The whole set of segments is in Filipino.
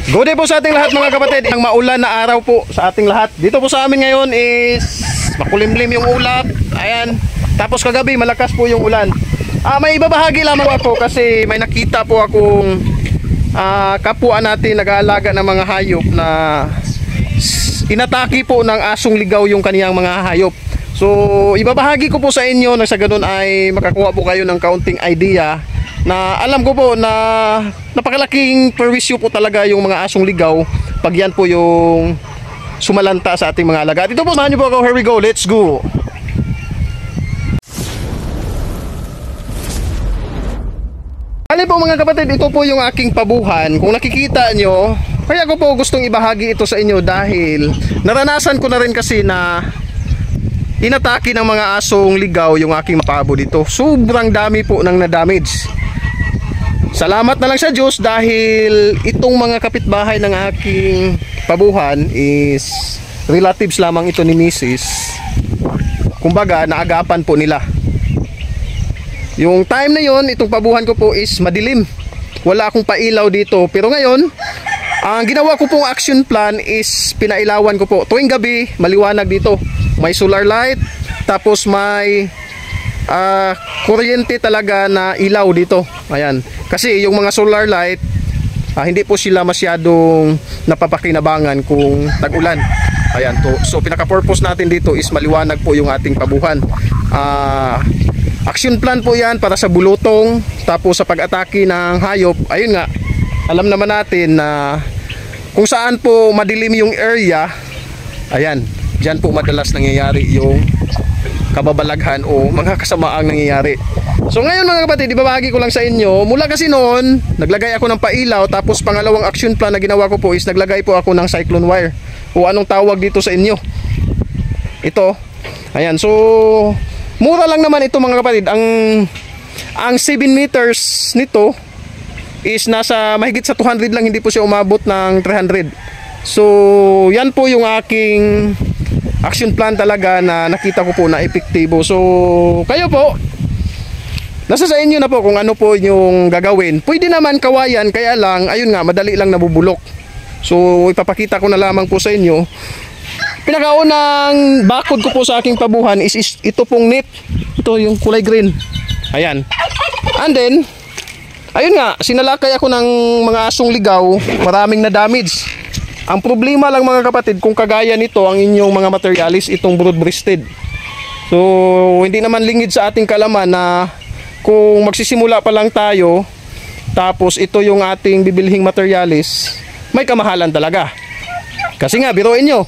Good day po sa ating lahat mga kapatid. Ang maulan na araw po sa ating lahat. Dito po sa amin ngayon is makulimlim yung ulap. Ayan. Tapos kagabi malakas po yung ulan. May ibabahagi lamang ako kasi may nakita po akong kapwa natin nag-aalaga ng mga hayop na inatake po ng asong ligaw yung kaniyang mga hayop. So ibabahagi ko po sa inyo na sa ganun ay makakuha po kayo ng kaunting idea na alam ko po na napakalaking perwisyo po talaga yung mga asong ligaw pag yan po yung sumalanta sa ating mga alaga. Dito po, samahan niyo po ako. Here we go, let's go. Alin po mga kapatid, ito po yung aking pabuhan. Kung nakikita nyo, kaya ko po gustong ibahagi ito sa inyo dahil naranasan ko na rin kasi na inatake ng mga asong ligaw yung aking pabo dito. Sobrang dami po ng na-damage. Salamat na lang sa Diyos dahil itong mga kapitbahay ng aking pabuhan is relatives lamang ito ni Mrs. Kumbaga, naagapan po nila. Yung time na yon, itong pabuhan ko po is madilim. Wala akong pailaw dito. Pero ngayon, ang ginawa ko pong action plan is pinailawan ko po. Tuwing gabi, maliwanag dito. May solar light, tapos may kuryente talaga na ilaw dito. Ayan. Kasi yung mga solar light, hindi po sila masyadong napapakinabangan kung tag-ulan. Ayan to. So pinaka-purpose natin dito is maliwanag po yung ating pabuhan. Action plan po yan para sa bulutong. Tapos sa pag-atake ng hayop, ayun nga, alam naman natin na kung saan po madilim yung area, ayan, dyan po madalas nangyayari yung kababalaghan o mga kasamaang nangyayari. So ngayon mga kapatid, ibabahagi ko lang sa inyo. Mula kasi noon, naglagay ako ng pailaw. Tapos pangalawang action plan na ginawa ko po is naglagay po ako ng cyclone wire. O anong tawag dito sa inyo? Ito. Ayan, so mura lang naman ito mga kapatid. Ang 7 meters nito is nasa mahigit sa 200 lang. Hindi po siya umabot ng 300. So yan po yung aking action plan talaga na nakita ko po na epektibo. So kayo po, nasa sa inyo na po kung ano po yung gagawin. Pwede naman kawayan, kaya lang, ayun nga, madali lang nabubulok. So ipapakita ko na lamang po sa inyo. Pinakaunang bakod ko po sa aking pabuhan is ito pong net. Ito yung kulay green. Ayan. And then, ayun nga, sinalakay ako ng mga asong ligaw. Maraming na damage. Ang problema lang mga kapatid, kung kagaya nito ang inyong mga materialis, itong broad-breasted. So hindi naman lingid sa ating kalaman na kung magsisimula pa lang tayo, tapos ito yung ating bibilhing materialis, may kamahalan talaga. Kasi nga, biruin nyo,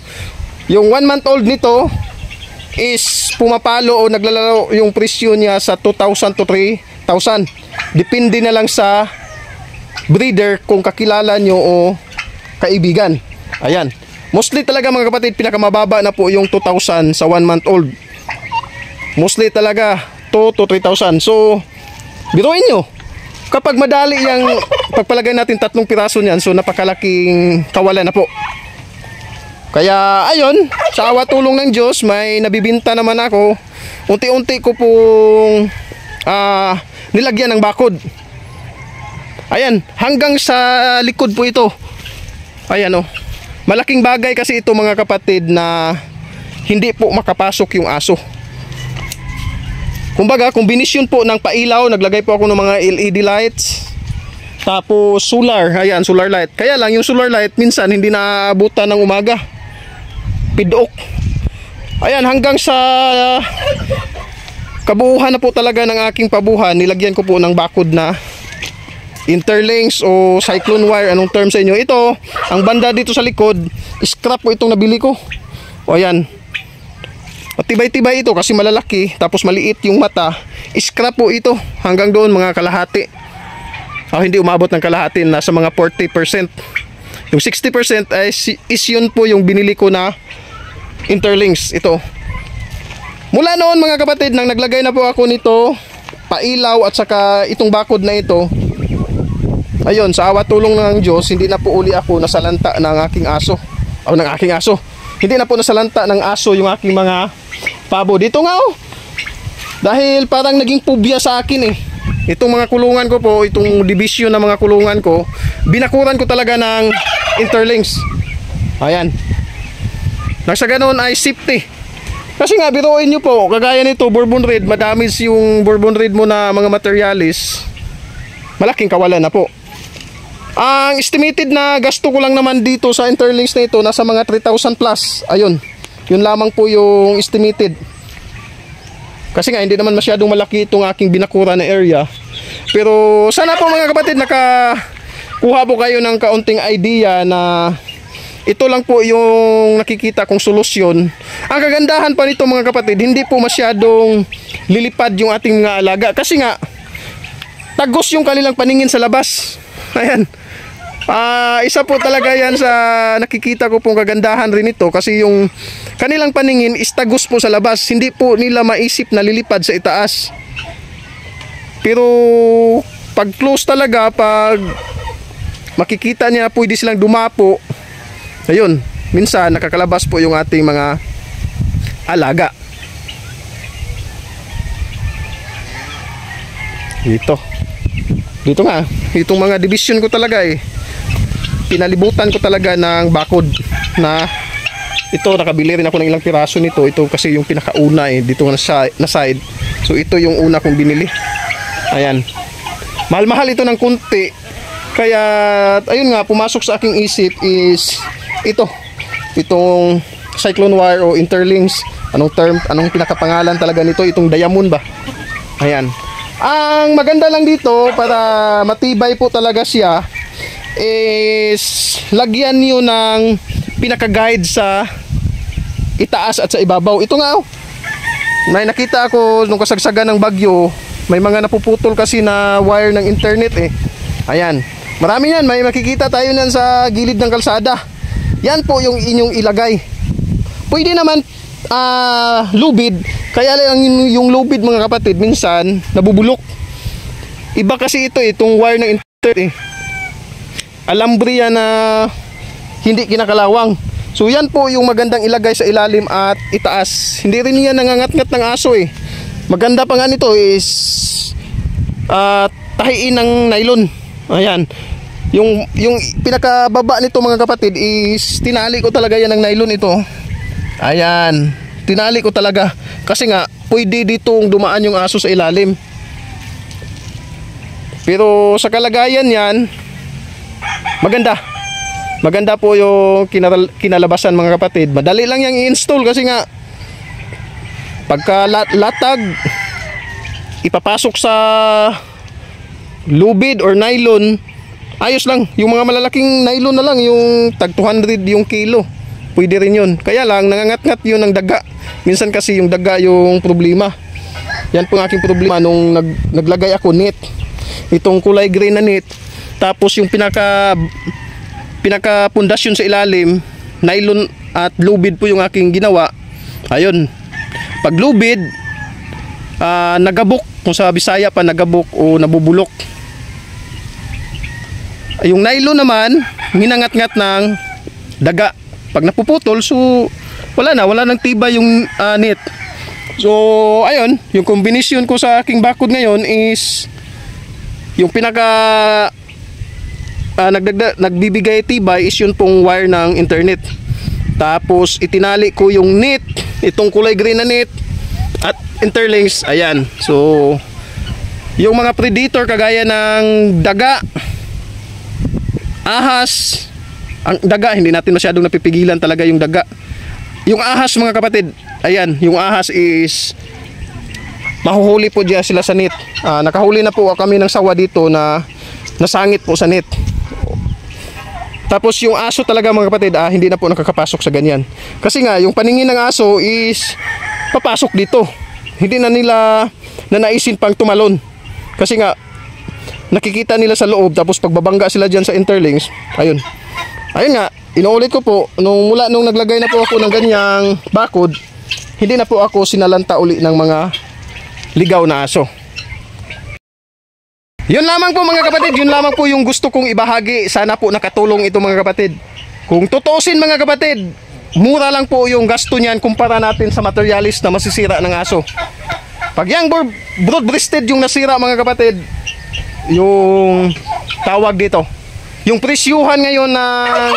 yung 1 month old nito is pumapalo o naglalaro yung presyo niya sa 2,000 to 3,000. Depende na lang sa breeder kung kakilala nyo o kaibigan. Ayan. Mostly talaga mga kapatid, pinakamababa na po yung 2,000 sa 1 month old. Mostly talaga 2 to 3,000. So biruin nyo, kapag madali yung pagpalagay natin 3 piraso niyan, so napakalaking kawalan na po. Kaya ayun, sa awa tulong ng Diyos, may nabibinta naman ako. Unti-unti ko pong nilagyan ng bakod. Ayan, hanggang sa likod po ito. Ayan o, malaking bagay kasi ito mga kapatid na hindi po makapasok yung aso. Kumbaga, kombinasyon po ng pailaw, naglagay po ako ng mga LED lights. Tapos solar, ayan, solar light. Kaya lang yung solar light minsan hindi naabutan ng umaga. Pidok. Ayan, hanggang sa kabuuhan na po talaga ng aking pabuhan, nilagyan ko po ng bakod na interlinks o cyclone wire, anong term sa inyo. Ito, ang banda dito sa likod, scrap po itong nabili ko. O ayan, tibay-tibay ito kasi malalaki, tapos maliit yung mata. Scrap po ito hanggang doon mga kalahati. Hindi umabot ng kalahati, nasa mga 40%. Yung 60% ay is yun po yung binili ko na interlinks. Ito. Mula noon mga kapatid, nang naglagay na po ako nito, pailaw at saka itong bakod na ito, ayun, sa awa tulong ng Diyos, hindi na po uli ako nasalanta ng aking aso. Hindi na po nasalanta ng aso yung aking mga pabo. Dito nga oh. Dahil parang naging pubya sa akin eh. Itong mga kulungan ko po, itong division ng mga kulungan ko, binakuran ko talaga ng interlinks. Ayan. Nang sa ganun ay safety. Kasi nga, biruin nyo po, kagaya nito, Bourbon Red, madamis yung Bourbon Red mo na mga materialis, malaking kawalan na po. Ang estimated na gasto ko lang naman dito sa interlinks na ito, nasa mga 3,000 plus. Ayun, yun lamang po yung estimated. Kasi nga, hindi naman masyadong malaki itong aking binakura na area. Pero sana po mga kapatid, nakakuha po kayo ng kaunting idea na ito lang po yung nakikita kong solusyon. Ang kagandahan pa nito mga kapatid, hindi po masyadong lilipad yung ating mga alaga. Kasi nga, tagos yung kanilang paningin sa labas. Ayan. Isa po talaga yan sa nakikita ko pong kagandahan rin ito. Kasi yung kanilang paningin is tagos po sa labas. Hindi po nila maisip na lilipad sa itaas. Pero pag close talaga, pag makikita niya pwede silang dumapo, ayun, minsan nakakalabas po yung ating mga alaga. Dito nga, itong mga division ko talaga pinalibutan ko talaga ng bakod na ito, nakabili rin ako ng ilang piraso nito. Ito kasi yung pinakauna dito na side. So ito yung una kong binili. Ayan. Mahal-mahal ito ng kunti. Kaya ayun nga, pumasok sa aking isip is itong cyclone wire o interlinks. Anong pinakapangalan talaga nito? Itong diamond ba? Ayan. Ang maganda lang dito, para matibay po talaga siya, is lagyan niyo ng pinaka-guide sa itaas at sa ibabaw. Ito nga, may nakita ako nung kasagsagan ng bagyo, may mga napuputol kasi na wire ng internet Ayan. Marami yan, may makikita tayo nan sa gilid ng kalsada. Yan po yung inyong ilagay. Pwede naman lubid, kaya lang yung lubid mga kapatid minsan nabubulok. Iba kasi itong wire ng internet alambre yan na hindi kinakalawang. So yan po yung magandang ilagay sa ilalim at itaas. Hindi rin yan nangangat-ngat ng aso Maganda pa nga nito is tahiin ng nylon. Ayan. Yung pinakababa nito mga kapatid is tinali ko talaga yan ng nylon ito. Ayan. Tinali ko talaga. Kasi nga, pwede ditong dumaan yung aso sa ilalim. Pero sa kalagayan yan, maganda. Maganda po yung kinalabasan mga kapatid. Madali lang yung i-install kasi nga, pagka latag, ipapasok sa lubid or nylon, ayos lang. Yung mga malalaking nylon na lang, yung tag 200 yung kilo, pwede rin yun. Kaya lang nangangat-ngat yun ng daga. Minsan kasi yung daga yung problema. Yan po ang aking problema nung naglagay ako net. Itong kulay gray na net. Tapos yung pinaka pundasyon sa ilalim, nylon at lubid po yung aking ginawa. Ayun. Pag lubid, nagabok. Kung sa Bisaya pa, nagabok o nabubulok. Yung nylon naman, minangat-ngat ng daga. Pag napuputol, so wala nang tibay yung net. So ayun, yung kombinasyon ko sa aking bakod ngayon is yung pinaka nagbibigay tibay is yun pong wire ng internet. Tapos itinali ko yung net, itong kulay green na net at interlinks. Ayan. So yung mga predator kagaya ng daga, ahas, ang daga hindi natin masyadong napipigilan talaga yung daga. Yung ahas mga kapatid, ayan, yung ahas is mahuhuli po diyan sila sa net. Nakahuli na po kami ng sawa dito na nasangit po sa net. Tapos yung aso talaga mga kapatid, hindi na po nakakapasok sa ganyan. Kasi nga yung paningin ng aso is papasok dito. Hindi na nila nanaisin pang tumalon. Kasi nga nakikita nila sa loob, tapos pagbabangga sila diyan sa interlinks, ayun. Ayun nga, inuulit ko po, mula nung naglagay na po ako ng ganyang bakod, hindi na po ako sinalanta uli ng mga ligaw na aso. Yun lamang po mga kapatid, yun lamang po yung gusto kong ibahagi. Sana po nakatulong ito mga kapatid. Kung tutuusin mga kapatid, mura lang po yung gasto niyan kumpara natin sa materialis na masisira ng aso. Pag yung broad breasted yung nasira mga kapatid, yung tawag dito, Yung presyuhan ngayon ng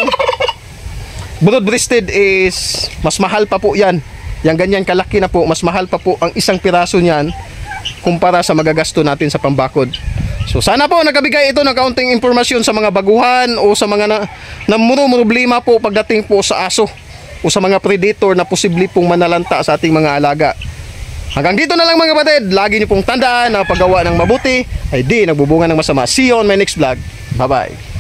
broad-breasted is mas mahal pa po yan. Yang ganyan kalaki na po, mas mahal pa po ang isang piraso niyan kumpara sa magagasto natin sa pambakod. So sana po nakabigay ito ng kaunting impormasyon sa mga baguhan o sa mga problema po pagdating po sa aso o sa mga predator na posible pong manalanta sa ating mga alaga. Hanggang dito na lang mga kapatid. Lagi niyo pong tandaan na paggawa ng mabuti ay di nagbubunga ng masama. See you on my next vlog. Bye bye.